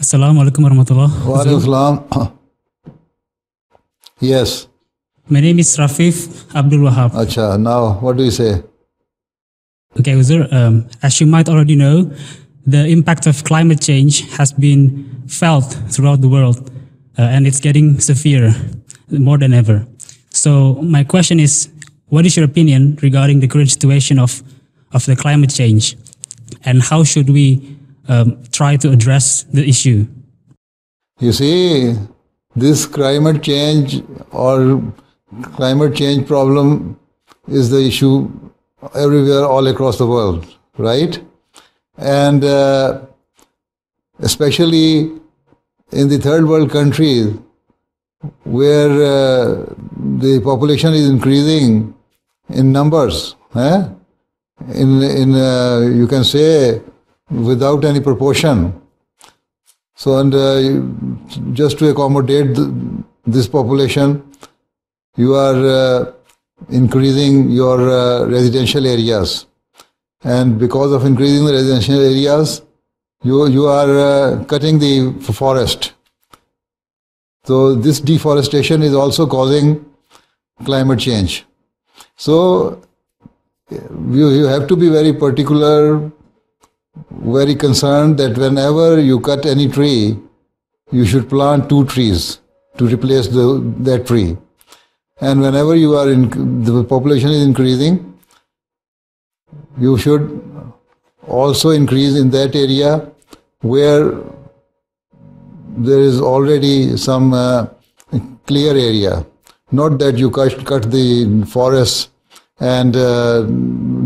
Assalamu alaikum warahmatullah. Wa alaikum salam. Yes. My name is Rafif Abdul Wahab. Acha, now what do you say? Okay, Huzur, as you might already know, the impact of climate change has been felt throughout the world and it's getting severe more than ever. So my question is, what is your opinion regarding the current situation of the climate change and how should we try to address the issue? You see, this climate change or climate change problem is the issue everywhere, all across the world, right? And especially in the third world countries where the population is increasing in numbers, you can say without any proportion. So, and just to accommodate this population, you are increasing your residential areas. And because of increasing the residential areas, you are cutting the forest. So this deforestation is also causing climate change. So you have to be very particular, very concerned that whenever you cut any tree, you should plant 2 trees to replace that tree. And whenever the population is increasing, you should also increase in that area where there is already some clear area. Not that you cut the forests and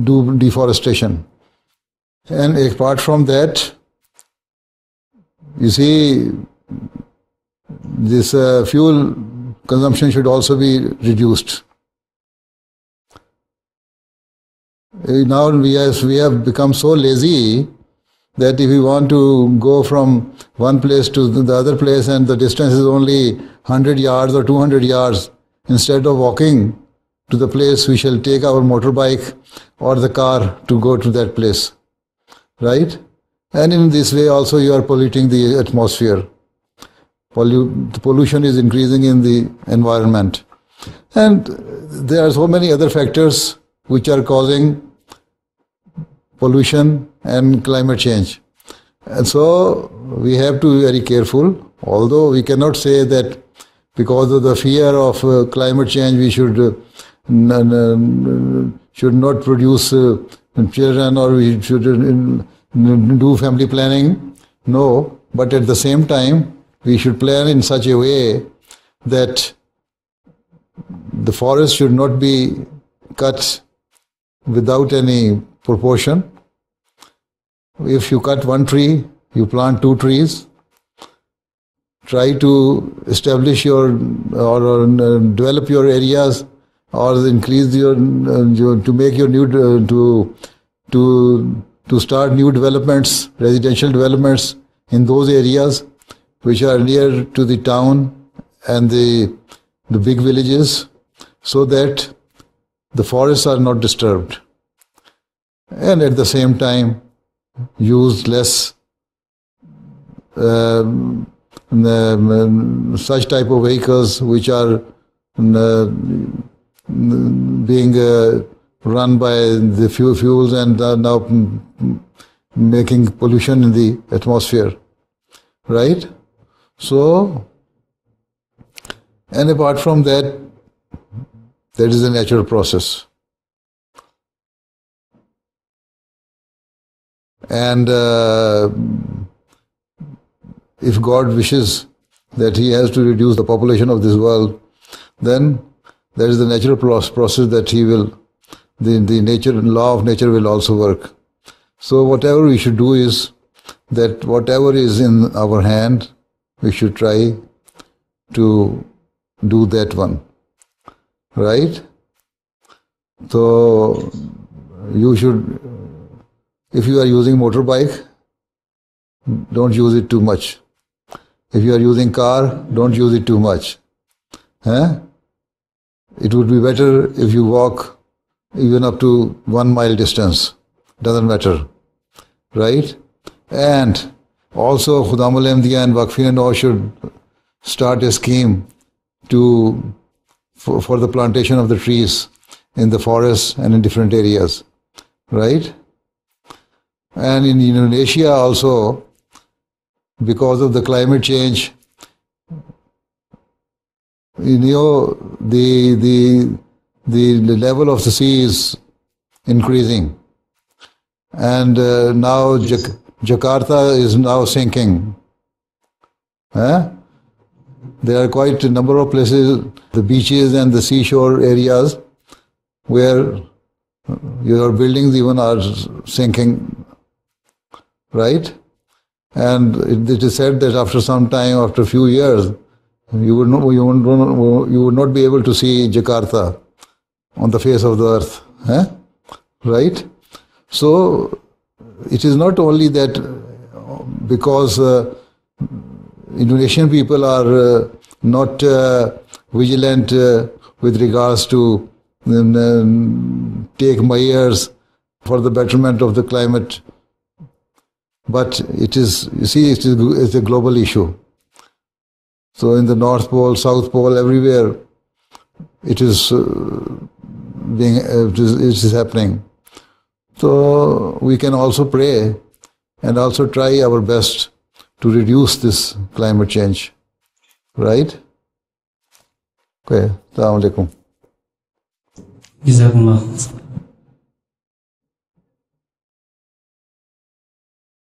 do deforestation. And apart from that, you see, this fuel consumption should also be reduced. Now we have become so lazy that if we want to go from one place to the other place and the distance is only 100 yards or 200 yards, instead of walking to the place, we shall take our motorbike or the car to go to that place, right? And in this way also you are polluting the atmosphere. The pollution is increasing in the environment. And there are so many other factors which are causing pollution and climate change. And so we have to be very careful, although we cannot say that because of the fear of climate change we should not produce children or we should do family planning. No, but at the same time we should plan in such a way that the forest should not be cut without any proportion. If you cut 1 tree, you plant 2 trees. Try to establish or develop your areas or increase your to make your new to start new developments, residential developments in those areas which are near to the town and the big villages, so that the forests are not disturbed. And at the same time, use less such type of vehicles which are being run by the fuels and are now making pollution in the atmosphere, right? So, and apart from that, there is a natural process. And if God wishes that He has to reduce the population of this world, then there is the natural process that He will, the law of nature will also work. So whatever we should do is that whatever is in our hand, we should try to do that one, right? So you should, if you are using motorbike, don't use it too much. If you are using car, don't use it too much. It would be better if you walk even up to 1 mile distance. Doesn't matter, right? And Also, Khudam al-Ahmadiyya and Waqf should start a scheme for the plantation of the trees in the forests and in different areas, right? And in Indonesia also, because of the climate change, the level of the sea is increasing, and now Jakarta is now sinking. There are quite a number of places, the beaches and the seashore areas, where your buildings even are sinking, right? And it is said that after some time, after a few years, you would not be able to see Jakarta on the face of the earth, right? So it is not only that because Indonesian people are not vigilant with regards to take measures for the betterment of the climate, but it is, you see, it's a global issue. So in the North Pole, South Pole, everywhere, it is happening. So we can also pray and also try our best to reduce this climate change, right? Okay, Assalamu alaikum. Jazakumullah.